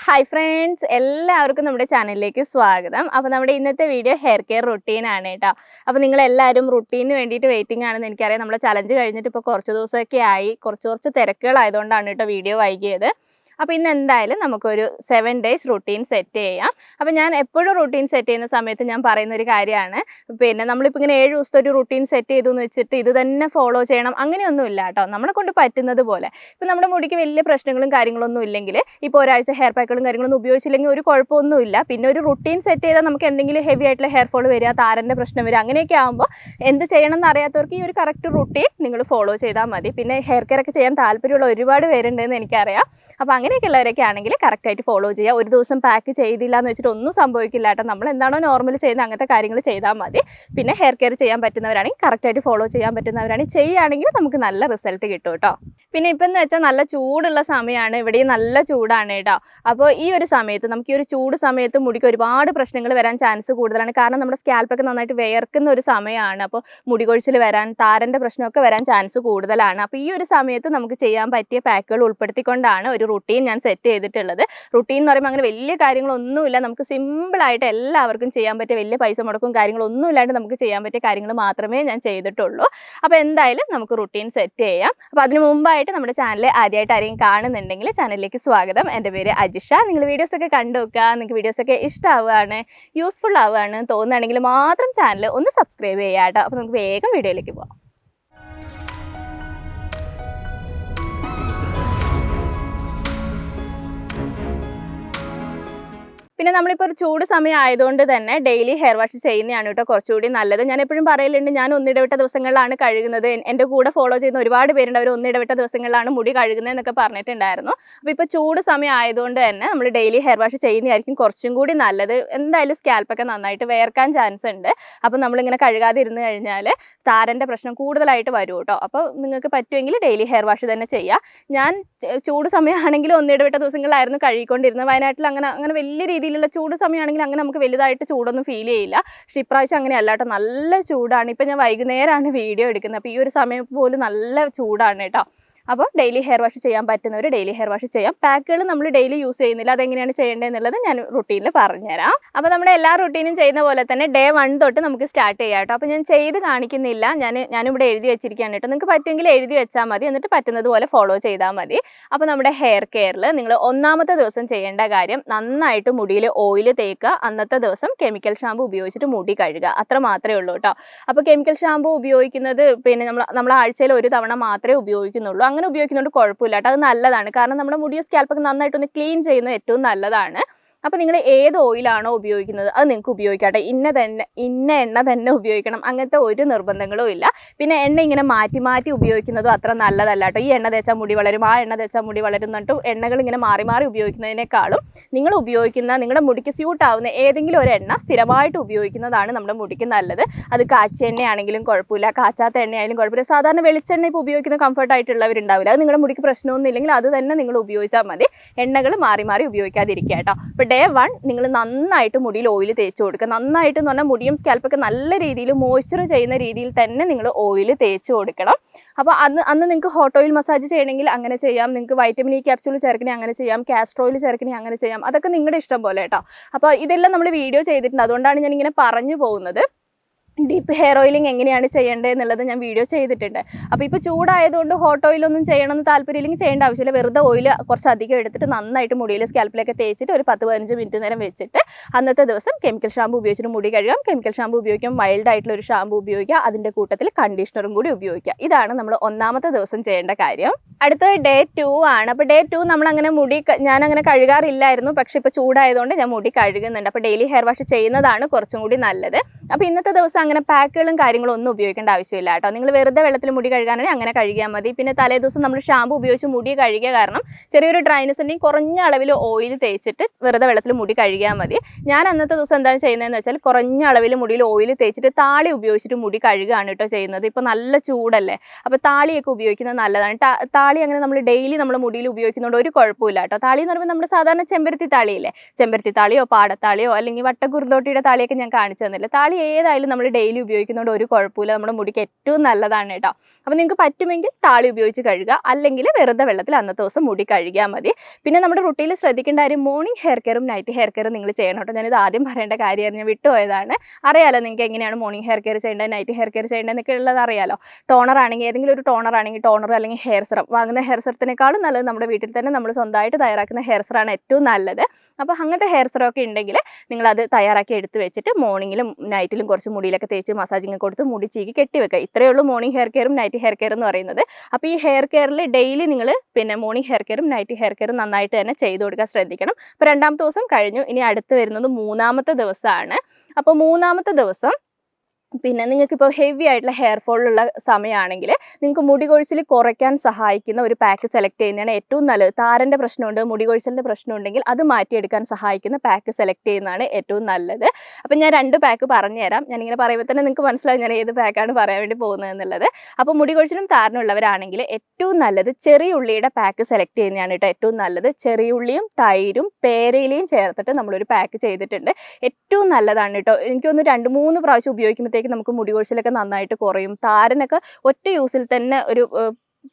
Hi friends, എല്ലാവർക്കും നമ്മുടെ ചാനലിലേക്ക് സ്വാഗതം. അപ്പോൾ നമ്മുടെ ഇന്നത്തെ വീഡിയോ ഹെയർ കെയർ റുട്ടീൻ ആണ് കേട്ടോ. അപ്പോൾ നിങ്ങളെല്ലാവരും റുട്ടീന് വേണ്ടിയിട്ട് വെയിറ്റിംഗ് ആണെന്ന് എനിക്കറിയാം. നമ്മുടെ ചലഞ്ച് കഴിഞ്ഞിട്ട് ഇപ്പോൾ കുറച്ച് ദിവസമൊക്കെ ആയി. കുറച്ച് തിരക്കുകളായതുകൊണ്ടാണ് കേട്ടോ വീഡിയോ വൈകിയത്. അപ്പോൾ ഇന്ന് എന്തായാലും നമുക്കൊരു 7 ഡേയ്സ് റുട്ടീൻ സെറ്റ് ചെയ്യാം. അപ്പോൾ ഞാൻ എപ്പോഴും റുട്ടീൻ സെറ്റ് ചെയ്യുന്ന സമയത്ത് ഞാൻ പറയുന്നൊരു കാര്യമാണ്, പിന്നെ നമ്മളിപ്പോൾ ഇങ്ങനെ 7 ദിവസത്തെ ഒരു റുട്ടീൻ സെറ്റ് ചെയ്തു എന്ന് വെച്ചിട്ട് ഇത് തന്നെ ഫോളോ ചെയ്യണം അങ്ങനെയൊന്നുമില്ല കേട്ടോ. നമ്മളെ കൊണ്ട് പറ്റുന്നത് പോലെ. ഇപ്പോൾ നമ്മുടെ മുടിക്ക് വലിയ പ്രശ്നങ്ങളും കാര്യങ്ങളൊന്നും ഇല്ലെങ്കിൽ, ഇപ്പോൾ ഒരാഴ്ച ഹെയർ പാക്കുകളും കാര്യങ്ങളൊന്നും ഉപയോഗിച്ചില്ലെങ്കിൽ ഒരു കുഴപ്പമൊന്നുമില്ല. പിന്നെ ഒരു റുട്ടീൻ സെറ്റ് ചെയ്താൽ നമുക്ക് എന്തെങ്കിലും ഹെവി ആയിട്ടുള്ള ഹെയർ ഫോൾ വരിക, താരൻ്റെ പ്രശ്നം വരിക, അങ്ങനെയൊക്കെ ആകുമ്പോൾ എന്ത് ചെയ്യണം എന്ന് അറിയാത്തവർക്ക് ഈ ഒരു കറക്റ്റ് റുട്ടീൻ നിങ്ങൾ ഫോളോ ചെയ്താൽ മതി. പിന്നെ ഹെയർ കെയർ ഒക്കെ ചെയ്യാൻ താല്പര്യമുള്ള ഒരുപാട് പേരുണ്ടെന്ന് എനിക്കറിയാം. അപ്പോൾ അങ്ങനെയൊക്കെയുള്ളവരൊക്കെ ആണെങ്കിൽ കറക്റ്റായിട്ട് ഫോളോ ചെയ്യുക. ഒരു ദിവസം പാക്ക് ചെയ്തില്ല എന്ന് വെച്ചിട്ട് ഒന്നും സംഭവിക്കില്ല കേട്ടോ. നമ്മൾ എന്താണോ നോർമൽ ചെയ്യുന്നത് അങ്ങനത്തെ കാര്യങ്ങൾ ചെയ്താൽ മതി. പിന്നെ ഹെയർ കെയർ ചെയ്യാൻ പറ്റുന്നവരാണെങ്കിൽ കറക്റ്റായിട്ട് ഫോളോ ചെയ്യാൻ പറ്റുന്നവരാണെങ്കിൽ ചെയ്യുകയാണെങ്കിൽ നമുക്ക് നല്ല റിസൾട്ട് കിട്ടും കേട്ടോ. പിന്നെ ഇപ്പം എന്ന് വെച്ചാൽ നല്ല ചൂടുള്ള സമയമാണ്, ഇവിടെയും നല്ല ചൂടാണ് കേട്ടോ. അപ്പോൾ ഈ ഒരു സമയത്ത് നമുക്ക് ഈ ഒരു ചൂട് സമയത്ത് മുടിക്ക് ഒരുപാട് പ്രശ്നങ്ങൾ വരാൻ ചാൻസ് കൂടുതലാണ്. കാരണം നമ്മുടെ സ്കാൽപ്പൊക്കെ നന്നായിട്ട് വിയർക്കുന്ന ഒരു സമയമാണ്. അപ്പോൾ മുടി കൊഴിച്ചിൽ വരാൻ, താരൻ്റെ പ്രശ്നമൊക്കെ വരാൻ ചാൻസ് കൂടുതലാണ്. അപ്പോൾ ഈ ഒരു സമയത്ത് നമുക്ക് ചെയ്യാൻ പറ്റിയ പാക്കുകൾ ഉൾപ്പെടുത്തിക്കൊണ്ടാണ് ഒരു റുട്ടീൻ ഞാൻ സെറ്റ് ചെയ്തിട്ടുള്ളത്. റുട്ടീൻ എന്ന് പറയുമ്പോൾ അങ്ങനെ വലിയ കാര്യങ്ങളൊന്നുമില്ല, നമുക്ക് സിമ്പിളായിട്ട് എല്ലാവർക്കും ചെയ്യാൻ പറ്റിയ, വലിയ പൈസ മുടക്കും കാര്യങ്ങളൊന്നും ഇല്ലാണ്ട് നമുക്ക് ചെയ്യാൻ പറ്റിയ കാര്യങ്ങൾ മാത്രമേ ഞാൻ ചെയ്തിട്ടുള്ളൂ. അപ്പോൾ എന്തായാലും നമുക്ക് റുട്ടീൻ സെറ്റ് ചെയ്യാം. അപ്പോൾ അതിന് മുമ്പായിട്ട് നമ്മുടെ ചാനൽ ആദ്യമായിട്ട് ആരെയും കാണുന്നുണ്ടെങ്കിൽ ചാനലിലേക്ക് സ്വാഗതം. എൻ്റെ പേര് അജിഷ. നിങ്ങൾ വീഡിയോസൊക്കെ കണ്ടു നോക്കുക. നിങ്ങൾക്ക് വീഡിയോസൊക്കെ ഇഷ്ടമാവുകയാണ്, യൂസ്ഫുൾ ആവുകയാണ് തോന്നുകയാണെങ്കിൽ മാത്രം ചാനൽ ഒന്ന് സബ്സ്ക്രൈബ് ചെയ്യാം കേട്ടോ. അപ്പോൾ നമുക്ക് വേഗം വീഡിയോയിലേക്ക് പോകാം. പിന്നെ നമ്മളിപ്പോൾ ഒരു ചൂട് സമയം ആയതുകൊണ്ട് തന്നെ ഡെയിലി ഹെയർ വാഷ് ചെയ്യുന്നതാണ് കേട്ടോ കുറച്ചുകൂടി നല്ലത്. ഞാൻ എപ്പോഴും പറയലുണ്ട്, ഞാൻ ഒന്നിടവിട്ട ദിവസങ്ങളിലാണ് കഴുകുന്നത്. എൻ്റെ കൂടെ ഫോളോ ചെയ്യുന്ന ഒരുപാട് പേരുണ്ട്, അവർ ഒന്നിടവിട്ട ദിവസങ്ങളിലാണ് മുടി കഴുകുന്നത് എന്നൊക്കെ പറഞ്ഞിട്ടുണ്ടായിരുന്നു. അപ്പോൾ ഇപ്പോൾ ചൂട് സമയം ആയതുകൊണ്ട് തന്നെ നമ്മൾ ഡെയിലി ഹെയർ വാഷ് ചെയ്യുന്നതായിരിക്കും കുറച്ചും കൂടി നല്ലത്. എന്തായാലും സ്കാൽപ്പൊക്കെ നന്നായിട്ട് വേർക്കാൻ ചാൻസ് ഉണ്ട്. അപ്പോൾ നമ്മളിങ്ങനെ കഴുകാതെ ഇരുന്ന് കഴിഞ്ഞാൽ താരൻ്റെ പ്രശ്നം കൂടുതലായിട്ട് വരും കേട്ടോ. അപ്പോൾ നിങ്ങൾക്ക് പറ്റുമെങ്കിൽ ഡെയിലി ഹെയർ വാഷ് തന്നെ ചെയ്യുക. ഞാൻ ചൂട് സമയമാണെങ്കിലും ഒന്നിടവിട്ട ദിവസങ്ങളിലായിരുന്നു കഴുകിക്കൊണ്ടിരുന്നത്. വയനാട്ടിൽ അങ്ങനെ വലിയ രീതിയിലുള്ള ചൂട് സമയമാണെങ്കിൽ അങ്ങനെ നമുക്ക് വലുതായിട്ട് ചൂടൊന്നും ഫീൽ ചെയ്യില്ല. പക്ഷേ ഇപ്രാവശ്യം അങ്ങനെയല്ല കേട്ടോ, നല്ല ചൂടാണ്. ഇപ്പം ഞാൻ വൈകുന്നേരമാണ് വീഡിയോ എടുക്കുന്നത്. അപ്പോൾ ഈ ഒരു സമയം പോലും നല്ല ചൂടാണ് കേട്ടോ. അപ്പോൾ ഡെയിലി ഹെയർ വാഷ് ചെയ്യാൻ പറ്റുന്നവർ ഡെയിലി ഹെയർ വാഷ് ചെയ്യാം. പാക്കുകൾ നമ്മൾ ഡെയിലി യൂസ് ചെയ്യുന്നില്ല, അതെങ്ങനെയാണ് ചെയ്യേണ്ടതെന്നുള്ളത് ഞാൻ റുട്ടീനിൽ പറഞ്ഞുതരാം. അപ്പോൾ നമ്മുടെ എല്ലാ റുട്ടീനും ചെയ്യുന്ന പോലെ തന്നെ ഡേ 1 തൊട്ട് നമുക്ക് സ്റ്റാർട്ട് ചെയ്യാം കേട്ടോ. അപ്പോൾ ഞാൻ ചെയ്ത് കാണിക്കുന്നില്ല, ഞാനിവിടെ എഴുതി വെച്ചിരിക്കുകയാണ് കേട്ടോ. നിങ്ങൾക്ക് പറ്റുമെങ്കിൽ എഴുതി വെച്ചാൽ മതി, എന്നിട്ട് പറ്റുന്നത് പോലെ ഫോളോ ചെയ്താൽ മതി. അപ്പോൾ നമ്മുടെ ഹെയർ കെയറിൽ നിങ്ങൾ ഒന്നാമത്തെ ദിവസം ചെയ്യേണ്ട കാര്യം, നന്നായിട്ട് മുടിയിൽ ഓയിൽ തേക്കുക. അന്നത്തെ ദിവസം കെമിക്കൽ ഷാമ്പു ഉപയോഗിച്ചിട്ട് മുടി കഴുകുക, അത്ര മാത്രമേ ഉള്ളൂ കേട്ടോ. അപ്പോൾ കെമിക്കൽ ഷാമ്പു ഉപയോഗിക്കുന്നത് പിന്നെ നമ്മൾ ആഴ്ചയിൽ ഒരു തവണ മാത്രമേ ഉപയോഗിക്കുന്നുള്ളൂ. അങ്ങനെ ഉപയോഗിക്കുന്നതുകൊണ്ട് കുഴപ്പമില്ല കേട്ടോ, അത് നല്ലതാണ്. കാരണം നമ്മുടെ മുടിയോ സ്കാൽപ്പൊക്കെ നന്നായിട്ടൊന്ന് ക്ലീൻ ചെയ്യുന്നത് ഏറ്റവും നല്ലതാണ്. അപ്പോൾ നിങ്ങൾ ഏത് ഓയിലാണോ ഉപയോഗിക്കുന്നത് അത് നിങ്ങൾക്ക് ഉപയോഗിക്കാട്ടെ. ഇന്ന എണ്ണ തന്നെ ഉപയോഗിക്കണം അങ്ങനത്തെ ഒരു നിർബന്ധങ്ങളും ഇല്ല. പിന്നെ എണ്ണ ഇങ്ങനെ മാറ്റി മാറ്റി ഉപയോഗിക്കുന്നതും അത്ര നല്ലതല്ല കേട്ടോ. ഈ എണ്ണ തേച്ചാൽ മുടി വളരും, ആ എണ്ണ തേച്ചാൽ മുടി വളരും എന്നിട്ട് എണ്ണകൾ ഇങ്ങനെ മാറി മാറി ഉപയോഗിക്കുന്നതിനേക്കാളും നിങ്ങൾ ഉപയോഗിക്കുന്ന, നിങ്ങളുടെ മുടിക്ക് സ്യൂട്ട് ആവുന്ന ഏതെങ്കിലും ഒരു എണ്ണ സ്ഥിരമായിട്ട് ഉപയോഗിക്കുന്നതാണ് നമ്മുടെ മുടിക്ക് നല്ലത്. അത് കാച്ച എണ്ണയാണെങ്കിലും കുഴപ്പമില്ല, കാച്ചാത്ത എണ്ണയായാലും കുഴപ്പമില്ല. സാധാരണ വെളിച്ചെണ്ണ ഇപ്പോൾ ഉപയോഗിക്കുന്ന കംഫർട്ടായിട്ടുള്ളവരുണ്ടാവില്ല, അത് നിങ്ങളുടെ മുടിക്ക് പ്രശ്നമൊന്നും ഇല്ലെങ്കിൽ അത് തന്നെ നിങ്ങൾ ഉപയോഗിച്ചാൽ മതി. എണ്ണകൾ മാറി മാറി ഉപയോഗിക്കാതിരിക്കുക കേട്ടോ. അപ്പോൾ ഡേ 1 നിങ്ങൾ നന്നായിട്ട് മുടിയിൽ ഓയിൽ തേച്ച് കൊടുക്കുക. നന്നായിട്ട് എന്ന് പറഞ്ഞാൽ മുടിയും സ്കാൽപ്പൊക്കെ നല്ല രീതിയിൽ മോയ്സ്ചർ ചെയ്യുന്ന രീതിയിൽ തന്നെ നിങ്ങൾ ഓയിൽ തേച്ച് കൊടുക്കണം. അപ്പോൾ അന്ന് നിങ്ങൾക്ക് ഹോട്ട് ഓയിൽ മസാജ് ചെയ്യണമെങ്കിൽ അങ്ങനെ ചെയ്യാം, നിങ്ങൾക്ക് വൈറ്റമിൻ ഇ ക്യാപ്സ്യൂൾ ചേർക്കണേ അങ്ങനെ ചെയ്യാം, കാസ്റ്റർ ഓയിൽ ചേർക്കണേ അങ്ങനെ ചെയ്യാം. അതൊക്കെ നിങ്ങളുടെ ഇഷ്ടം പോലെ കേട്ടോ. അപ്പോൾ ഇതെല്ലാം നമ്മൾ വീഡിയോ ചെയ്തിട്ടുണ്ട്, അതുകൊണ്ടാണ് ഞാനിങ്ങനെ പറഞ്ഞു പോകുന്നത്. ഡീപ്പ് ഹെയർ ഓയിലിംഗ് എങ്ങനെയാണ് ചെയ്യേണ്ടത് എന്നുള്ളത് ഞാൻ വീഡിയോ ചെയ്തിട്ടുണ്ട്. അപ്പോൾ ഇപ്പോൾ ചൂടായതുകൊണ്ട് ഹോട്ട് ഓയിലൊന്നും ചെയ്യണമെന്ന് താല്പര്യമില്ലെങ്കിൽ ചെയ്യേണ്ട ആവശ്യമില്ല. വെറുതെ ഓയിൽ കുറച്ച് അധികം എടുത്തിട്ട് നന്നായിട്ട് മുടിയിൽ സ്കാൽപ്പിലൊക്കെ തേച്ചിട്ട് ഒരു 10-15 മിനിറ്റ് നേരം വെച്ചിട്ട് അന്നത്തെ ദിവസം കെമിക്കൽ ഷാമ്പു ഉപയോഗിച്ചിട്ട് മുടി കഴുകാം. കെമിക്കൽ ഷാമ്പു ഉപയോഗിക്കും, മൈൽഡ് ആയിട്ടുള്ള ഒരു ഷാമ്പു ഉപയോഗിക്കുക, അതിൻ്റെ കൂട്ടത്തിൽ കണ്ടീഷണറും കൂടി ഉപയോഗിക്കുക. ഇതാണ് നമ്മൾ ഒന്നാമത്തെ ദിവസം ചെയ്യേണ്ട കാര്യം. അടുത്തത് ഡേ 2 ആണ്. അപ്പോൾ ഡേ 2 നമ്മളങ്ങനെ ഞാനങ്ങനെ കഴുകാറില്ലായിരുന്നു, പക്ഷേ ഇപ്പോൾ ചൂടായതുകൊണ്ട് ഞാൻ മുടി കഴുകുന്നുണ്ട്. അപ്പോൾ ഡെയിലി ഹെയർ വാഷ് ചെയ്യുന്നതാണ് കുറച്ചും കൂടി നല്ലത്. അപ്പോൾ ഇന്നത്തെ ദിവസം അങ്ങനെ പാക്കുകളും കാര്യങ്ങളും ഒന്നും ഉപയോഗിക്കേണ്ട ആവശ്യമില്ല കേട്ടോ. നിങ്ങൾ വെറുതെ വെള്ളത്തിൽ മുടി കഴുകാനാണെങ്കിൽ അങ്ങനെ കഴുകിയാൽ മതി. പിന്നെ തലേ ദിവസം നമ്മൾ ഷാമ്പു ഉപയോഗിച്ച് മുടി കഴുകിയ കാരണം ചെറിയൊരു ഡ്രൈനസ് ഉണ്ടെങ്കിൽ കുറഞ്ഞ അളവിൽ ഓയിൽ തേച്ചിട്ട് വെറുതെ വെള്ളത്തിൽ മുടി കഴുകിയാൽ മതി. ഞാൻ അന്നത്തെ ദിവസം എന്താണ് ചെയ്യുന്നതെന്ന് വെച്ചാൽ കുറഞ്ഞ അളവിൽ മുടിയിൽ ഓയിൽ തേച്ചിട്ട് താളി ഉപയോഗിച്ചിട്ട് മുടി കഴുകുകയാണ് കേട്ടോ ചെയ്യുന്നത്. ഇപ്പോൾ നല്ല ചൂടല്ലേ, അപ്പോൾ താളിയൊക്കെ ഉപയോഗിക്കുന്നത് നല്ലതാണ്. താളി അങ്ങനെ നമ്മൾ ഡെയിലി നമ്മൾ മുടിയിൽ ഉപയോഗിക്കുന്നതുകൊണ്ട് ഒരു കുഴപ്പമില്ല കേട്ടോ. താളി എന്ന് പറയുമ്പോൾ നമ്മൾ സാധാരണ ചെമ്പരത്തി താളിയില്ലേ, ചെമ്പരത്തി താളിയോ പാടത്താളിയോ അല്ലെങ്കിൽ വട്ടക്കുറുന്തോട്ടിയുടെ താളിയൊക്കെ ഞാൻ കാണിച്ചു തന്നില്ല. താളി ഏതായാലും നമ്മൾ ഡെയിലി ഉപയോഗിക്കുന്നതുകൊണ്ട് ഒരു കുഴപ്പമില്ല, നമ്മുടെ മുടിക്ക് ഏറ്റവും നല്ലതാണ് കേട്ടോ. അപ്പോൾ നിങ്ങൾക്ക് പറ്റുമെങ്കിൽ താളി ഉപയോഗിച്ച് കഴുകുക, അല്ലെങ്കിൽ വെറുതെ വെള്ളത്തിൽ അന്നത്തെ ദിവസം മുടി കഴുകിയാൽ മതി. പിന്നെ നമ്മുടെ റുട്ടീനിൽ ശ്രദ്ധിക്കേണ്ട കാര്യം മോർണിംഗ് ഹെയർ കെയറും നൈറ്റ് ഹെയർ കെയറും നിങ്ങൾ ചെയ്യണം കേട്ടോ. ഞാനിത് ആദ്യം പറയേണ്ട കാര്യമായിരുന്നു, ഞാൻ വിട്ടുപോയതാണ്. അറിയാലോ നിങ്ങൾക്ക് എങ്ങനെയാണ് മോർണിംഗ് ഹെയർ കെയർ ചെയ്യേണ്ടത്, നൈറ്റ് ഹെയർ കെയർ ചെയ്യേണ്ടത് എന്നൊക്കെ ഉള്ളത് അറിയാലോ. ടോണർ ആണെങ്കിൽ ഏതെങ്കിലും ഒരു ടോണർ ആണെങ്കിൽ ടോണർ അല്ലെങ്കിൽ ഹെയർ സിറം, വാങ്ങുന്ന ഹെയർ സിറത്തിനേക്കാളും നല്ലത് നമ്മുടെ വീട്ടിൽ തന്നെ നമ്മൾ സ്വന്തമായിട്ട് തയ്യാറാക്കുന്ന ഹെയർ സിറാണ് ഏറ്റവും നല്ലത്. അപ്പോൾ അങ്ങനത്തെ ഹെയർ സിറം ഒക്കെ ഉണ്ടെങ്കിൽ നിങ്ങളത് തയ്യാറാക്കി എടുത്ത് വെച്ചിട്ട് മോർണിംഗിലും നൈറ്റിലും കുറച്ച് മുടിയിലൊക്കെ തേച്ച് മസാജിങ് കൊടുത്ത് മുടി ചീകി കെട്ടി വെക്കുക. ഇത്രയേ ഉള്ളൂ മോർണിംഗ് ഹെയർ കെയറും നൈറ്റ് ഹെയർ കെയർ എന്ന് പറയുന്നത്. അപ്പോൾ ഈ ഹെയർ കെയറിൽ ഡെയിലി നിങ്ങൾ പിന്നെ മോർണിംഗ് ഹെയർ കെയറും നൈറ്റ് ഹെയർ കെയറും നന്നായിട്ട് തന്നെ ചെയ്ത് കൊടുക്കാൻ ശ്രദ്ധിക്കണം. അപ്പോൾ രണ്ടാമത്തെ ദിവസം കഴിഞ്ഞു, ഇനി അടുത്ത് വരുന്നത് മൂന്നാമത്തെ ദിവസമാണ്. അപ്പോൾ മൂന്നാമത്തെ ദിവസം പിന്നെ നിങ്ങൾക്കിപ്പോൾ ഹെവി ആയിട്ടുള്ള ഹെയർ ഫോളുള്ള സമയമാണെങ്കിൽ നിങ്ങൾക്ക് മുടി കൊഴിച്ചിൽ കുറയ്ക്കാൻ സഹായിക്കുന്ന ഒരു പാക്ക് സെലക്ട് ചെയ്യുന്നതാണ് ഏറ്റവും നല്ലത്. താരൻ്റെ പ്രശ്നമുണ്ട്, മുടി കൊഴിച്ചിലിൻ്റെ പ്രശ്നമുണ്ടെങ്കിൽ അത് മാറ്റിയെടുക്കാൻ സഹായിക്കുന്ന പാക്ക് സെലക്ട് ചെയ്യുന്നതാണ് ഏറ്റവും നല്ലത്. അപ്പം ഞാൻ 2 പാക്ക് പറഞ്ഞുതരാം. ഞാനിങ്ങനെ പറയുമ്പോൾ തന്നെ നിങ്ങൾക്ക് മനസ്സിലാവും ഞാൻ ഏത് പാക്കാണ് പറയാൻ വേണ്ടി പോകുന്നത് എന്നുള്ളത്. അപ്പോൾ മുടി കൊഴിച്ചിലും താരനുള്ളവരാണെങ്കിൽ ഏറ്റവും നല്ലത് ചെറിയ ഉള്ളിയുടെ പാക്ക് സെലക്ട് ചെയ്യുന്നതാണ് കേട്ടോ ഏറ്റവും നല്ലത്. ചെറിയ ഉള്ളിയും തൈരും പേരയിലയും ചേർത്തിട്ട് നമ്മളൊരു പാക്ക് ചെയ്തിട്ടുണ്ട്. ഏറ്റവും നല്ലതാണ് കേട്ടോ. എനിക്കൊന്ന് 2-3 പ്രാവശ്യം ഉപയോഗിക്കുമ്പോഴത്തേക്ക് നമുക്ക് മുടി കൊഴിച്ചിലൊക്കെ നന്നായിട്ട് കുറയും. താരനൊക്കെ ഒറ്റ യൂസിൽ തന്നെ ഒരു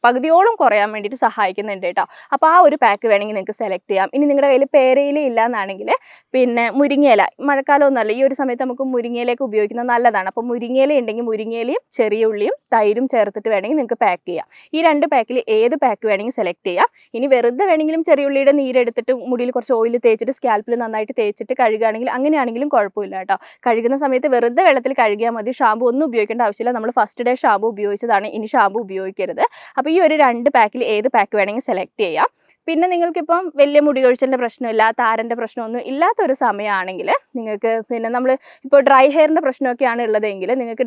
പകുതിയോളം കുറയാൻ വേണ്ടിയിട്ട് സഹായിക്കുന്നുണ്ട് കേട്ടോ. അപ്പോൾ ആ ഒരു പാക്ക് വേണമെങ്കിൽ നിങ്ങൾക്ക് സെലക്ട് ചെയ്യാം. ഇനി നിങ്ങളുടെ കയ്യിൽ പേരയില ഇല്ല എന്നാണെങ്കിൽ പിന്നെ മുരിങ്ങയില, മഴക്കാലം ഒന്നുമല്ല, ഈ ഒരു സമയത്ത് നമുക്ക് മുരിങ്ങയിലയൊക്കെ ഉപയോഗിക്കുന്നത് നല്ലതാണ്. അപ്പോൾ മുരിങ്ങയില ഉണ്ടെങ്കിൽ മുരിങ്ങയിലയും ചെറിയ ഉള്ളിയും തൈരും ചേർത്തിട്ട് വേണമെങ്കിൽ നിങ്ങൾക്ക് പാക്ക് ചെയ്യാം. ഈ 2 പാക്കിൽ ഏത് പാക്ക് വേണമെങ്കിൽ സെലക്ട് ചെയ്യാം. ഇനി വെറുതെ വേണമെങ്കിലും ചെറിയ ഉള്ളിയുടെ നീരെടുത്തിട്ട് മുടിയിൽ കുറച്ച് ഓയിൽ തേച്ചിട്ട് സ്കാൽപ്പിൽ നന്നായിട്ട് തേച്ചിട്ട് കഴുകുകയാണെങ്കിൽ അങ്ങനെയാണെങ്കിലും കുഴപ്പമില്ല കേട്ടോ. കഴുകുന്ന സമയത്ത് വെറുതെ വെള്ളത്തിൽ കഴുകിയാൽ മതി, ഷാമ്പു ഒന്നും ഉപയോഗിക്കേണ്ട ആവശ്യമില്ല. നമ്മൾ ഫസ്റ്റ് ഡേ ഷാമ്പു ഉപയോഗിച്ചതാണ്, ഇനി ഷാമ്പു ഉപയോഗിക്കരുത്. അപ്പോൾ ഈ ഒരു 2 പാക്കിൽ ഏത് പാക്ക് വേണമെങ്കിൽ സെലക്ട് ചെയ്യാം. പിന്നെ നിങ്ങൾക്കിപ്പം വലിയ മുടി കൊഴിച്ചിലിൻ്റെ പ്രശ്നമില്ല, താരൻ്റെ പ്രശ്നമൊന്നും ഇല്ലാത്തൊരു സമയമാണെങ്കിൽ നിങ്ങൾക്ക് പിന്നെ നമ്മൾ ഇപ്പോൾ ഡ്രൈ ഹെയറിൻ്റെ പ്രശ്നമൊക്കെയാണ് ഉള്ളതെങ്കിൽ നിങ്ങൾക്ക്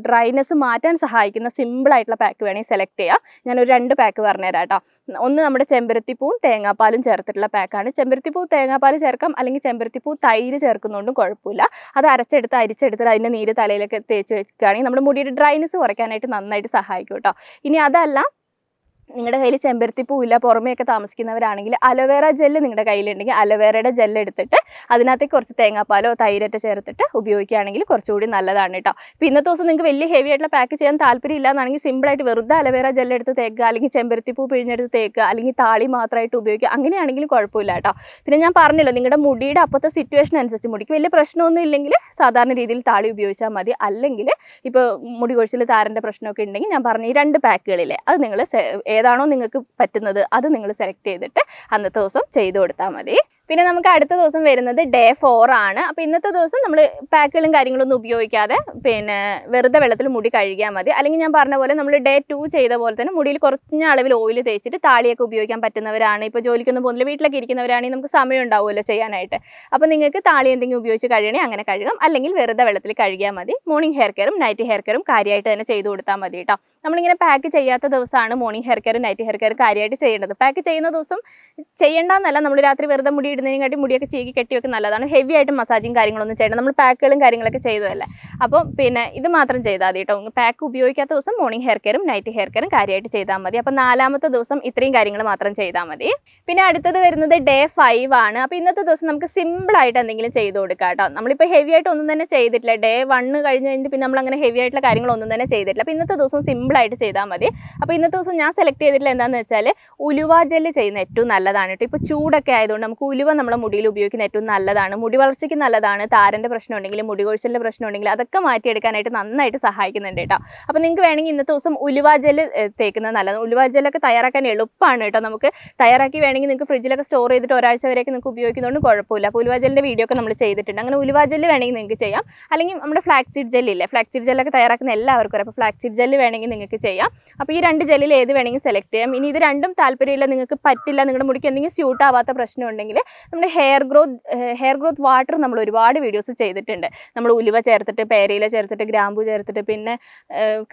ഡ്രൈനെസ് മാറ്റാൻ സഹായിക്കുന്ന സിമ്പിളായിട്ടുള്ള പാക്ക് വേണമെങ്കിൽ സെലക്ട് ചെയ്യാം. ഞാനൊരു 2 പാക്ക് പറഞ്ഞുതരാം കേട്ടോ. ഒന്ന് നമ്മുടെ ചെമ്പരത്തിപ്പൂവും തേങ്ങാപ്പാലും ചേർത്തിട്ടുള്ള പാക്കാണ്. ചെമ്പരത്തിപ്പൂ തേങ്ങാപ്പാൽ ചേർക്കാം, അല്ലെങ്കിൽ ചെമ്പരത്തിപ്പൂ തൈര് ചേർക്കുന്നതുകൊണ്ടും കുഴപ്പമില്ല. അത് അരിച്ചെടുത്തിട്ട് അതിൻ്റെ നീര് തലയിലൊക്കെ തേച്ച് വെക്കുകയാണെങ്കിൽ നമ്മുടെ മുടിയുടെ ഡ്രൈനെസ് കുറയ്ക്കാനായിട്ട് നന്നായിട്ട് സഹായിക്കും കേട്ടോ. ഇനി അതല്ല നിങ്ങളുടെ കയ്യിൽ ചെമ്പരത്തിപ്പൂ ഇല്ല, പുറമെയൊക്കെ താമസിക്കുന്നവരാണെങ്കിൽ അലോവേറ ജെല്ല് നിങ്ങളുടെ കയ്യിലുണ്ടെങ്കിൽ അലോവേറയുടെ ജെല്ല് എടുത്തിട്ട് അതിനകത്തേക്ക് കുറച്ച് തേങ്ങാപ്പാലോ തൈരൊക്കെ ചേർത്തിട്ട് ഉപയോഗിക്കുകയാണെങ്കിൽ കുറച്ചുകൂടി നല്ലതാണ് കേട്ടോ. ഇപ്പോൾ ഇന്നത്തെ ദിവസം നിങ്ങൾക്ക് വലിയ ഹെവി ആയിട്ടുള്ള പാക്ക് ചെയ്യാൻ താല്പര്യം ഇല്ല എന്നാണെങ്കിൽ സിമ്പിളായിട്ട് വെറുതെ അലോവേറ ജെല്ല് എടുത്ത് തേക്കുക, അല്ലെങ്കിൽ ചെമ്പരത്തിപ്പൂ പിഴിഞ്ഞെടുത്ത് തേക്കുക, അല്ലെങ്കിൽ താളി മാത്രമായിട്ട് ഉപയോഗിക്കുക, അങ്ങനെയാണെങ്കിലും കുഴപ്പമില്ല കേട്ടോ. പിന്നെ ഞാൻ പറഞ്ഞല്ലോ നിങ്ങളുടെ മുടിയുടെ അപ്പോഴത്തെ സിറ്റുവേഷൻ അനുസരിച്ച് മുടിക്ക് വലിയ പ്രശ്നമൊന്നും ഇല്ലെങ്കിൽ സാധാരണ രീതിയിൽ താളി ഉപയോഗിച്ചാൽ മതി. അല്ലെങ്കിൽ ഇപ്പോൾ മുടി കൊഴിച്ചിൽ താരൻ്റെ പ്രശ്നമൊക്കെ ഉണ്ടെങ്കിൽ ഞാൻ പറഞ്ഞ ഈ 2 പാക്കുകളിലെ അത് നിങ്ങൾ ഏതാണോ നിങ്ങൾക്ക് പറ്റുന്നത് അത് നിങ്ങൾ സെലക്ട് ചെയ്തിട്ട് അന്നത്തെ ദിവസം ചെയ്തു കൊടുത്താൽ മതി. പിന്നെ നമുക്ക് അടുത്ത ദിവസം വരുന്നത് ഡേ 4 ആണ്. അപ്പോൾ ഇന്നത്തെ ദിവസം നമ്മൾ പാക്കുകളും കാര്യങ്ങളൊന്നും ഉപയോഗിക്കാതെ പിന്നെ വെറുതെ വെള്ളത്തിൽ മുടി കഴുകിയാൽ മതി. അല്ലെങ്കിൽ ഞാൻ പറഞ്ഞ പോലെ നമ്മൾ ഡേ 2 ചെയ്ത പോലെ തന്നെ മുടിയിൽ കുറഞ്ഞ അളവിൽ ഓയിൽ തേച്ചിട്ട് താളിയൊക്കെ ഉപയോഗിക്കാൻ പറ്റുന്നവരാണ്, ഇപ്പോൾ ജോലിക്കൊന്നും പോകുന്നില്ല വീട്ടിലൊക്കെ ഇരിക്കുന്നവരാണെങ്കിൽ നമുക്ക് സമയം ഉണ്ടാവുമല്ലോ ചെയ്യാനായിട്ട്. അപ്പോൾ നിങ്ങൾക്ക് താളി എന്തെങ്കിലും ഉപയോഗിച്ച് കഴുകണമെങ്കിൽ അങ്ങനെ കഴുകാം, അല്ലെങ്കിൽ വെറുതെ വെള്ളത്തിൽ കഴുകിയാൽ മതി. മോർണിംഗ് ഹെയർ കെയറും നൈറ്റ് ഹെയർ കെയറും കാര്യമായിട്ട് തന്നെ ചെയ്ത് കൊടുത്താൽ മതി കേട്ടോ. നമ്മളിങ്ങനെ പാക്ക് ചെയ്യാത്ത ദിവസമാണ് മോർണിംഗ് ഹെയർ കെയറും നൈറ്റ് ഹെയർ കെയറും കാര്യമായിട്ട് ചെയ്യേണ്ടത്. പാക്ക് ചെയ്യുന്ന ദിവസം ചെയ്യേണ്ടെന്നല്ല, നമ്മൾ രാത്രി വെറുതെ മുടി ഇടുന്നതിനെക്കാട്ടി മുടിയൊക്കെ ചീകി കെട്ടിയൊക്കെ നല്ലതാണ്. ഹെവി ആയിട്ട് മസാജിങ് കാര്യങ്ങളൊന്നും ചെയ്യണം, നമ്മൾ പാക്കുകളും കാര്യങ്ങളൊക്കെ ചെയ്തതല്ലേ. അപ്പം പിന്നെ ഇത് മാത്രം ചെയ്താൽ മതി കേട്ടോ. പാക്ക് ഉപയോഗിക്കാത്ത ദിവസം മോർണിംഗ് ഹെയർ കെയറും നൈറ്റ് ഹെയർ കെയറും കാര്യമായിട്ട് ചെയ്താൽ മതി. അപ്പം 4ാമത്തെ ദിവസം ഇത്രയും കാര്യങ്ങൾ മാത്രം ചെയ്താൽ മതി. പിന്നെ അടുത്തത് വരുന്നത് ഡേ 5 ആണ്. അപ്പോൾ ഇന്നത്തെ ദിവസം നമുക്ക് സിമ്പിളായിട്ട് എന്തെങ്കിലും ചെയ്ത് കൊടുക്കാം കേട്ടോ. നമ്മളിപ്പോൾ ഹെവി ആയിട്ട് ഒന്നും തന്നെ ചെയ്തിട്ടില്ല, ഡേ 1 കഴിഞ്ഞ് കഴിഞ്ഞിട്ട് പിന്നെ നമ്മൾ അങ്ങനെ ഹെവി ആയിട്ടുള്ള കാര്യങ്ങളൊന്നും തന്നെ ചെയ്തിട്ടില്ല. അപ്പോൾ ഇന്നത്തെ ദിവസം സിമ്പിളായിട്ട് ചെയ്താൽ മതി. അപ്പോൾ ഇന്നത്തെ ദിവസം ഞാൻ സെലക്ട് ചെയ്തിട്ടുള്ള എന്താണെന്ന് വെച്ചാൽ ഉലുവ ജെല്ല് ചെയ്യുന്ന ഏറ്റവും നല്ലതാണ് കേട്ടോ. ഇപ്പോൾ ചൂടൊക്കെ ആയതുകൊണ്ട് നമുക്ക് ഉലുവ നമ്മുടെ മുടിയിൽ ഉപയോഗിക്കുന്ന ഏറ്റവും നല്ലതാണ്, മുടി വളർച്ചയ്ക്ക് നല്ലതാണ്. താരൻ്റെ പ്രശ്നം ഉണ്ടെങ്കിൽ മുടി കൊഴിച്ചിലിൻ്റെ പ്രശ്നം ഉണ്ടെങ്കിൽ അതൊക്കെ മാറ്റിയെടുക്കാനായിട്ട് നന്നായിട്ട് സഹായിക്കുന്നുണ്ട് കേട്ടോ. അപ്പോൾ നിങ്ങൾക്ക് വേണമെങ്കിൽ ഇന്നത്തെ ദിവസം ഉലുവ ജെല്ല് തേക്കുന്നത് നല്ലതാണ്. ഉലുവ ജെല്ലൊക്കെ തയ്യാറാക്കാൻ എളുപ്പമാണ് കേട്ടോ. നമുക്ക് തയ്യാറാക്കി വേണമെങ്കിൽ നിങ്ങൾക്ക് ഫ്രിഡ്ജിലൊക്കെ സ്റ്റോർ ചെയ്തിട്ട് ഒരാഴ്ച വരെയൊക്കെ നിങ്ങൾക്ക് ഉപയോഗിക്കുന്നതുകൊണ്ട് കുഴപ്പമില്ല. അപ്പോൾ ഉലുവ ജെല്ലിൻ്റെ വീഡിയോ ഒക്കെ നമ്മൾ ചെയ്തിട്ടുണ്ട്. അങ്ങനെ ഉലുവ ജെല്ല് വേണമെങ്കിൽ നിങ്ങൾക്ക് ചെയ്യാം, അല്ലെങ്കിൽ നമ്മുടെ ഫ്ലാക്സ് സീഡ് ജെല്ലില്ലേ, ഫ്ലാക്സ് സീഡ് ജെല്ലൊക്കെ തയ്യാറാക്കുന്ന എല്ലാവർക്കും അറിയാം. അപ്പോൾ ഫ്ലാക്സ് സീഡ് ജെല്ല് വേണമെങ്കിൽ നിങ്ങൾക്ക് ചെയ്യാം. അപ്പോൾ ഈ 2 ജെല്ലിൽ ഏത് വേണമെങ്കിൽ സെലക്ട് ചെയ്യാം. ഇനി ഇത് രണ്ടും താല്പര്യമില്ല, നിങ്ങൾക്ക് പറ്റില്ല, നിങ്ങളുടെ മുടിക്ക് എന്തെങ്കിലും സ്യൂട്ട് ആവാത്ത പ്രശ്നം ഉണ്ടെങ്കിൽ നമ്മുടെ ഹെയർ ഗ്രോത്ത് വാട്ടർ നമ്മൾ ഒരുപാട് വീഡിയോസ് ചെയ്തിട്ടുണ്ട്. നമ്മൾ ഉലുവ ചേർത്തിട്ട് പേരയില ചേർത്തിട്ട് ഗ്രാമ്പൂ ചേർത്തിട്ട് പിന്നെ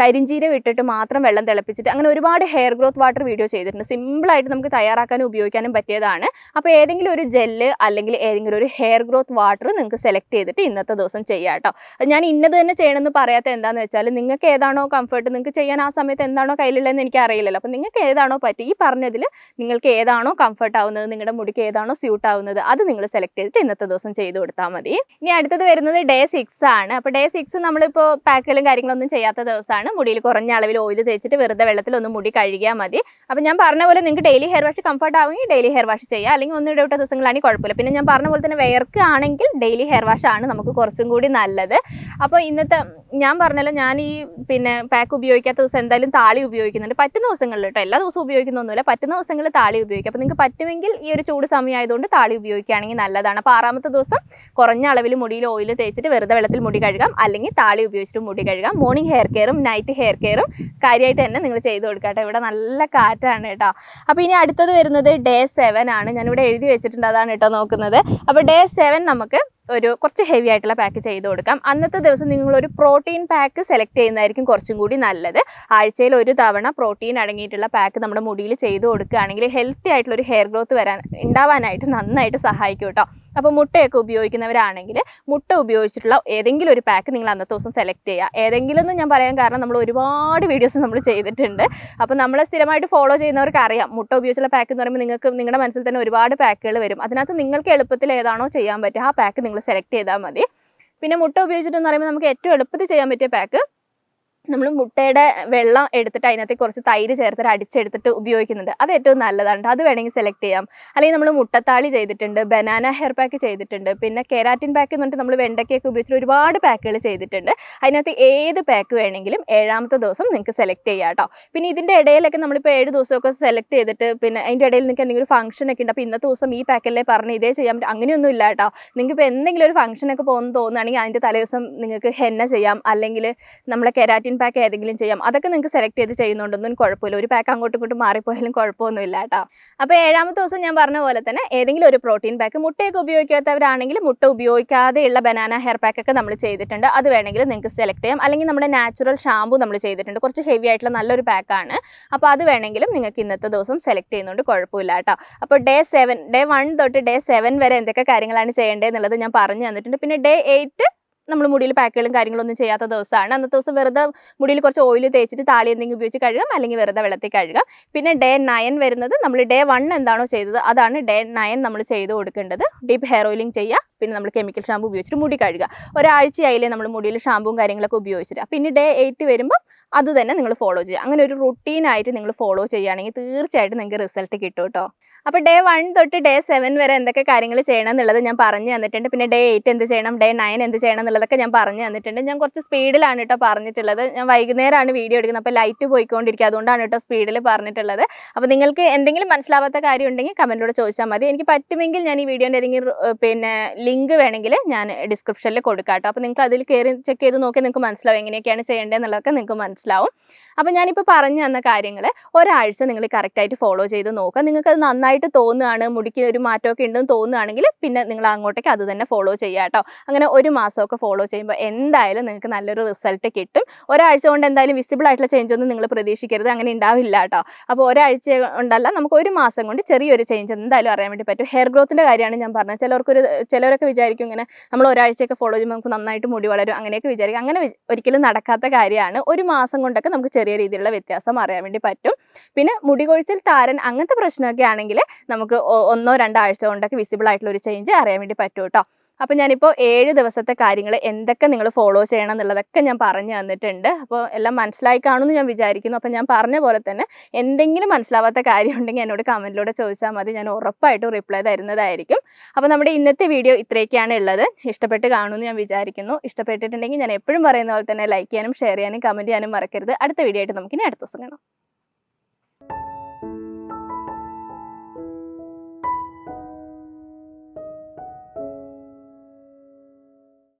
കരിഞ്ചീരകം ഇട്ടിട്ട് മാത്രം വെള്ളം തിളപ്പിച്ചിട്ട് അങ്ങനെ ഒരുപാട് ഹെയർ ഗ്രോത്ത് വാട്ടർ വീഡിയോ ചെയ്തിട്ടുണ്ട്. സിമ്പിളായിട്ട് നമുക്ക് തയ്യാറാക്കാനും ഉപയോഗിക്കാനും പറ്റിയതാണ്. അപ്പോൾ ഏതെങ്കിലും ഒരു ജെല്ല് അല്ലെങ്കിൽ ഏതെങ്കിലും ഒരു ഹെയർ ഗ്രോത്ത് വാട്ടർ നിങ്ങൾക്ക് സെലക്ട് ചെയ്തിട്ട് ഇന്നത്തെ ദിവസം ചെയ്യാം കേട്ടോ. ഞാൻ ഇന്നത് തന്നെ ചെയ്യണമെന്ന് പറയാത്ത എന്താണെന്ന് വെച്ചാൽ നിങ്ങൾക്ക് ഏതാണോ കംഫർട്ട്, നിങ്ങൾക്ക് ചെയ്യാൻ ആ സമയത്ത് എന്താണോ കയ്യിലുള്ളതെന്ന് എനിക്ക് അറിയില്ലല്ലോ. അപ്പോൾ നിങ്ങൾക്ക് ഏതാണോ പറ്റി ഈ പറഞ്ഞതിൽ നിങ്ങൾക്ക് ഏതാണോ കംഫർട്ട് ആവുന്നത്, നിങ്ങളുടെ മുടിക്ക് ഏതാണോ സ്യൂട്ട് ആവുന്നത് അത് നിങ്ങൾ സെലക്ട് ചെയ്തിട്ട് ഇന്നത്തെ ദിവസം ചെയ്ത് കൊടുത്താൽ മതി. ഇനി അടുത്തത് വരുന്നത് ഡേ 6 ആണ്. അപ്പോൾ ഡേ 6 നമ്മളിപ്പോൾ പാക്കുകളും കാര്യങ്ങളൊന്നും ചെയ്യാത്ത ദിവസമാണ്. മുടിയിൽ കുറഞ്ഞ അളവിൽ ഓയിൽ തേച്ചിട്ട് വെറുതെ വെള്ളത്തിൽ ഒന്ന് മുടി കഴുകിയാൽ മതി. അപ്പോൾ ഞാൻ പറഞ്ഞ പോലെ നിങ്ങൾക്ക് ഡെയിലി ഹെയർ വാഷ് കംഫർട്ട് ആവുമെങ്കിൽ ഡെയിലി ഹെയർ വാഷ് ചെയ്യുക, അല്ലെങ്കിൽ ഒന്നിടവിട്ട ദിവസങ്ങളാണെങ്കിൽ കുഴപ്പമില്ല. പിന്നെ ഞാൻ പറഞ്ഞ പോലെ തന്നെ വിയർക്കാണെങ്കിൽ ഡെയിലി ഹെയർ വാഷ് ആണ് നമുക്ക് കുറച്ചും കൂടി നല്ലത്. അപ്പോൾ ഇന്നത്തെ ഞാൻ പറഞ്ഞല്ലോ, ഞാൻ ഈ പാക്ക് ഉപയോഗിക്കാത്ത ദിവസം എന്തായാലും താളി ഉപയോഗിക്കുന്നുണ്ട്. പറ്റുന്ന ദിവസങ്ങളിൽ കേട്ടോ, എല്ലാ ദിവസവും ഉപയോഗിക്കുന്നൊന്നുമില്ല, പറ്റുന്ന ദിവസങ്ങളിൽ താളി ഉപയോഗിക്കും. അപ്പോൾ നിങ്ങൾക്ക് പറ്റുമെങ്കിൽ ഈ ഒരു ചൂട് സമയമായതുകൊണ്ട് താളി ഉപയോഗിക്കുകയാണെങ്കിൽ നല്ലതാണ്. അപ്പോൾ 6ാമത്തെ ദിവസം കുറഞ്ഞ അളവിൽ മുടിയിൽ ഓയിൽ തേച്ചിട്ട് വെറുതെ വെള്ളത്തിൽ മുടി കഴുകാം, അല്ലെങ്കിൽ താളി ഉപയോഗിച്ചിട്ട് മുടി കഴുകാം. മോർണിംഗ് ഹെയർ കെയറും നൈറ്റ് ഹെയർ കെയറും കാര്യമായിട്ട് തന്നെ നിങ്ങൾ ചെയ്ത് കൊടുക്കാം കേട്ടോ. ഇവിടെ നല്ല കാറ്റാണ് കേട്ടോ. അപ്പോൾ ഇനി അടുത്തത് വരുന്നത് ഡേ 7 ആണ്. ഞാനിവിടെ എഴുതി വെച്ചിട്ടുണ്ട്, അതാണ് കേട്ടോ നോക്കുന്നത്. അപ്പോൾ ഡേ 7 നമുക്ക് കുറച്ച് ഹെവി ആയിട്ടുള്ള പാക്ക് ചെയ്ത് കൊടുക്കാം. അന്നത്തെ ദിവസം നിങ്ങളൊരു പ്രോട്ടീൻ പാക്ക് സെലക്ട് ചെയ്യുന്നതായിരിക്കും കുറച്ചും കൂടി നല്ലത്. ആഴ്ചയിൽ ഒരു തവണ പ്രോട്ടീൻ അടങ്ങിയിട്ടുള്ള പാക്ക് നമ്മുടെ മുടിയിൽ ചെയ്ത് കൊടുക്കുകയാണെങ്കിൽ ഹെൽത്തി ആയിട്ടുള്ളൊരു ഹെയർ ഗ്രോത്ത് ഉണ്ടാവാനായിട്ട് നന്നായിട്ട് സഹായിക്കും കേട്ടോ. അപ്പോൾ മുട്ടയൊക്കെ ഉപയോഗിക്കുന്നവരാണെങ്കിൽ മുട്ട ഉപയോഗിച്ചിട്ടുള്ള ഏതെങ്കിലും ഒരു പാക്ക് നിങ്ങൾ അന്നത്തെ ദിവസം സെലക്ട് ചെയ്യുക. ഏതെങ്കിലും എന്ന് ഞാൻ പറയാൻ കാരണം നമ്മൾ ഒരുപാട് വീഡിയോസ് നമ്മൾ ചെയ്തിട്ടുണ്ട്. അപ്പോൾ നമ്മൾ സ്ഥിരമായിട്ട് ഫോളോ ചെയ്യുന്നവർക്ക് അറിയാം, മുട്ട ഉപയോഗിച്ചുള്ള പാക്ക് എന്ന് പറയുമ്പോൾ നിങ്ങൾക്ക് നിങ്ങളുടെ മനസ്സിൽ തന്നെ ഒരുപാട് പാക്കുകൾ വരും. അതിനകത്ത് നിങ്ങൾക്ക് എളുപ്പത്തിൽ ഏതാണോ ചെയ്യാൻ പറ്റുക ആ പാക്ക് നിങ്ങൾ സെലക്ട് ചെയ്താൽ മതി. പിന്നെ മുട്ട ഉപയോഗിച്ചിട്ടെന്ന് പറയുമ്പോൾ നമുക്ക് ഏറ്റവും എളുപ്പത്തിൽ ചെയ്യാൻ പറ്റിയ പാക്ക് നമ്മൾ മുട്ടയുടെ വെള്ളം എടുത്തിട്ട് അതിനകത്ത് കുറച്ച് തൈര് ചേർത്തിട്ട് അടിച്ചെടുത്തിട്ട് ഉപയോഗിക്കുന്നുണ്ട്. അത് ഏറ്റവും നല്ലതാണ്, അത് വേണമെങ്കിൽ സെലക്ട് ചെയ്യാം. അല്ലെങ്കിൽ നമ്മൾ മുട്ടത്താളി ചെയ്തിട്ടുണ്ട്, ബനാന ഹെയർ പാക്ക് ചെയ്തിട്ടുണ്ട്, പിന്നെ കെരാറ്റിൻ പാക്ക് എന്ന് പറഞ്ഞിട്ട് നമ്മൾ വെണ്ടയ്ക്കൊക്കെ ഉപയോഗിച്ചിട്ട് ഒരുപാട് പാക്കുകൾ ചെയ്തിട്ടുണ്ട്. അതിനകത്ത് ഏത് പാക്ക് വേണമെങ്കിലും 7ാമത്തെ ദിവസം നിങ്ങൾക്ക് സെലക്ട് ചെയ്യാം കേട്ടോ. പിന്നെ ഇതിൻ്റെ ഇടയിലൊക്കെ നമ്മളിപ്പോൾ 7 ദിവസമൊക്കെ സെലക്ട് ചെയ്തിട്ട് പിന്നെ അതിൻ്റെ ഇടയിൽ നിങ്ങൾക്ക് എന്തെങ്കിലും ഒരു ഫംഗ്ഷനൊക്കെ ഉണ്ട്, അപ്പോൾ ഇന്നത്തെ ദിവസം ഈ പാക്കല്ലേ പറഞ്ഞ് ഇതേ ചെയ്യാൻ പറ്റും, അങ്ങനെയൊന്നും ഇല്ല കേട്ടോ. നിങ്ങൾക്ക് ഇപ്പോൾ എന്തെങ്കിലും ഒരു ഫംഗ്ഷനൊക്കെ പോകുന്നു തോന്നുകയാണെങ്കിൽ അതിൻ്റെ തലേദിവസം നിങ്ങൾക്ക് ഹെന്ന ചെയ്യാം, അല്ലെങ്കിൽ നമ്മളെ കെരാറ്റിൻ പാക്ക് ഏതെങ്കിലും ചെയ്യാം. അതൊക്കെ നിങ്ങൾക്ക് സെലക്ട് ചെയ്ത് ചെയ്യുന്നുണ്ടൊന്നും കുഴപ്പമില്ല. ഒരു പാക്ക് അങ്ങോട്ടും ഇങ്ങോട്ടും മാറിപ്പോയാലും കുഴപ്പമൊന്നുമില്ല കേട്ടോ. അപ്പോൾ 7ാമത്തെ ദിവസം ഞാൻ പറഞ്ഞ പോലെ തന്നെ ഏതെങ്കിലും ഒരു പ്രോട്ടീൻ പാക്ക്, മുട്ടയൊക്കെ ഉപയോഗിക്കാത്തവരാണെങ്കിൽ മുട്ട ഉപയോഗിക്കാതെയുള്ള ബനാന ഹെയർ പാക്ക് ഒക്കെ നമ്മൾ ചെയ്തിട്ടുണ്ട്, അത് വേണമെങ്കിൽ നിങ്ങൾക്ക് സെലക്ട് ചെയ്യാം. അല്ലെങ്കിൽ നമ്മുടെ നാച്ചുറൽ ഷാമ്പു നമ്മൾ ചെയ്തിട്ടുണ്ട്, കുറച്ച് ഹെവി ആയിട്ടുള്ള നല്ലൊരു പാക്കാണ്. അപ്പോൾ അത് വേണമെങ്കിലും നിങ്ങൾക്ക് ഇന്നത്തെ ദിവസം സെലക്ട് ചെയ്യുന്നുണ്ട്, കുഴപ്പമില്ല കേട്ടോ. അപ്പോൾ ഡേ 1 തൊട്ട് ഡേ 7 വരെ എന്തൊക്കെ കാര്യങ്ങളാണ് ചെയ്യേണ്ടതെന്നുള്ളത് ഞാൻ പറഞ്ഞു തന്നിട്ടുണ്ട്. പിന്നെ ഡേ 8 നമ്മൾ മുടിയിൽ പാക്കുകളും കാര്യങ്ങളൊന്നും ചെയ്യാത്ത ദിവസമാണ്. അന്നത്തെ ദിവസം വെറുതെ മുടിയിൽ കുറച്ച് ഓയിൽ തേച്ചിട്ട് താളി എന്തെങ്കിലും ഉപയോഗിച്ച് കഴുകാം, അല്ലെങ്കിൽ വെറുതെ വെള്ളത്തിൽ കഴുകാം. പിന്നെ ഡേ 9 വരുന്നത് നമ്മൾ ഡേ 1 എന്താണോ ചെയ്തത് അതാണ് ഡേ 9 നമ്മൾ ചെയ്ത് കൊടുക്കേണ്ടത്. ഡീപ്പ് ഹെയർ ഓയിലിംഗ് ചെയ്യുക, പിന്നെ നമ്മൾ കെമിക്കൽ ഷാമ്പു ഉപയോഗിച്ചിട്ട് മുടി കഴുകുക. ഒരാഴ്ചയായില്ലേ നമ്മൾ മുടിയിൽ ഷാമ്പുവും കാര്യങ്ങളൊക്കെ ഉപയോഗിച്ചിട്ട്. പിന്നെ ഡേ 8 വരുമ്പോൾ അത് തന്നെ നിങ്ങൾ ഫോളോ ചെയ്യുക. അങ്ങനെ ഒരു റുട്ടീനായിട്ട് നിങ്ങൾ ഫോളോ ചെയ്യുകയാണെങ്കിൽ തീർച്ചയായിട്ടും നിങ്ങൾക്ക് റിസൾട്ട് കിട്ടും കേട്ടോ. അപ്പോൾ ഡേ 1 തൊട്ട് ഡേ 7 വരെ എന്തൊക്കെ കാര്യങ്ങൾ ചെയ്യണം എന്നുള്ളത് ഞാൻ പറഞ്ഞു തന്നിട്ടുണ്ട്. പിന്നെ ഡേ 8 എന്ത് ചെയ്യണം, ഡേ 9 എന്ത് ചെയ്യണം എന്നുള്ളതൊക്കെ ഞാൻ പറഞ്ഞു തന്നിട്ടുണ്ട്. ഞാൻ കുറച്ച് സ്പീഡിലാണ് കേട്ടോ പറഞ്ഞിട്ടുള്ളത്. ഞാൻ വൈകുന്നേരമാണ് വീഡിയോ എടുക്കുന്നത്, അപ്പോൾ ലൈറ്റ് പോയിക്കൊണ്ടിരിക്കുക, അതുകൊണ്ടാണ് കേട്ടോ സ്പീഡിൽ പറഞ്ഞിട്ടുള്ളത്. അപ്പോൾ നിങ്ങൾക്ക് എന്തെങ്കിലും മനസ്സിലാവാത്ത കാര്യം ഉണ്ടെങ്കിൽ കമൻറ്റിലൂടെ ചോദിച്ചാൽ മതി. എനിക്ക് പറ്റുമെങ്കിൽ ഞാൻ ഈ വീഡിയോൻ്റെ ഏതെങ്കിലും ലിങ്ക് വേണമെങ്കിൽ ഞാൻ ഡിസ്ക്രിപ്ഷനിൽ കൊടുക്കാം കേട്ടോ. അപ്പോൾ നിങ്ങൾക്ക് അതിൽ കയറി ചെക്ക് ചെയ്ത് നോക്കി നിങ്ങൾക്ക് മനസ്സിലാവും എങ്ങനെയൊക്കെയാണ് ചെയ്യേണ്ടതെന്നുള്ളതൊക്കെ നിങ്ങൾക്ക് മനസ്സിലാവും. അപ്പോൾ ഞാനിപ്പോൾ പറഞ്ഞു തന്ന കാര്യങ്ങൾ ഒരാഴ്ച നിങ്ങൾ കറക്റ്റായിട്ട് ഫോളോ ചെയ്ത് നോക്കുക. നിങ്ങൾക്കത് നന്നായിട്ട് തോന്നുകയാണ്, മുടിക്ക് ഒരു മാറ്റമൊക്കെ ഉണ്ടെന്ന് തോന്നുകയാണെങ്കിൽ പിന്നെ നിങ്ങൾ അങ്ങോട്ടേക്ക് അത് തന്നെ ഫോളോ ചെയ്യുക കേട്ടോ. അങ്ങനെ ഒരു മാസമൊക്കെ ഫോളോ ചെയ്യുമ്പോൾ എന്തായാലും നിങ്ങൾക്ക് നല്ലൊരു റിസൾട്ട് കിട്ടും. ഒരാഴ്ച കൊണ്ട് എന്തായാലും വിസിബിൾ ആയിട്ടുള്ള ചേഞ്ച് ഒന്നും നിങ്ങൾ പ്രതീക്ഷിക്കരുത്, അങ്ങനെ ഉണ്ടാവില്ല കേട്ടോ. അപ്പോൾ ഒരാഴ്ച കൊണ്ടല്ല, നമുക്ക് ഒരു മാസം കൊണ്ട് ചെറിയൊരു ചേഞ്ച് എന്തായാലും അറിയാൻ വേണ്ടി പറ്റും. ഹെയർ ഗ്രോത്തിൻ്റെ കാര്യമാണ് ഞാൻ പറഞ്ഞത്. ചിലരൊക്കെ വിചാരിക്കും ഇങ്ങനെ നമ്മൾ ഒരാഴ്ചയൊക്കെ ഫോളോ ചെയ്യുമ്പോൾ നമുക്ക് നന്നായിട്ട് മുടി വളരും അങ്ങനെയൊക്കെ വിചാരിക്കും. അങ്ങനെ ഒരിക്കലും നടക്കാത്ത കാര്യമാണ്. ഒരു മാസം കൊണ്ടൊക്കെ നമുക്ക് ചെറിയ രീതിയിലുള്ള വ്യത്യാസം അറിയാൻ വേണ്ടി പറ്റും. പിന്നെ മുടി കൊഴിച്ചിൽ, താരൻ അങ്ങനത്തെ പ്രശ്നമൊക്കെ ആണെങ്കിൽ നമുക്ക് 1-2 ആഴ്ച കൊണ്ടൊക്കെ വിസിബിൾ ആയിട്ടുള്ള ഒരു ചേഞ്ച് അറിയാൻ വേണ്ടി പറ്റും കേട്ടോ. അപ്പോൾ ഞാനിപ്പോൾ 7 ദിവസത്തെ കാര്യങ്ങൾ എന്തൊക്കെ നിങ്ങൾ ഫോളോ ചെയ്യണം എന്നുള്ളതൊക്കെ ഞാൻ പറഞ്ഞു തന്നിട്ടുണ്ട്. അപ്പോൾ എല്ലാം മനസ്സിലായി കാണുമെന്ന് ഞാൻ വിചാരിക്കുന്നു. അപ്പോൾ ഞാൻ പറഞ്ഞ പോലെ തന്നെ എന്തെങ്കിലും മനസ്സിലാവാത്ത കാര്യം ഉണ്ടെങ്കിൽ എന്നോട് കമൻറ്റിലൂടെ ചോദിച്ചാൽ മതി, ഞാൻ ഉറപ്പായിട്ടും റിപ്ലൈ തരുന്നതായിരിക്കും. അപ്പോൾ നമ്മുടെ ഇന്നത്തെ വീഡിയോ ഇത്രയൊക്കെയാണ് ഉള്ളത്. ഇഷ്ടപ്പെട്ട് കാണുമെന്ന് ഞാൻ വിചാരിക്കുന്നു. ഇഷ്ടപ്പെട്ടിട്ടുണ്ടെങ്കിൽ ഞാൻ എപ്പോഴും പറയുന്ന പോലെ തന്നെ ലൈക്ക് ചെയ്യാനും ഷെയർ ചെയ്യാനും കമൻറ്റ് ചെയ്യാനും മറക്കരുത്. അടുത്ത വീഡിയോ ആയിട്ട് നമുക്കിനി അടുത്ത ദിവസം കാണാം.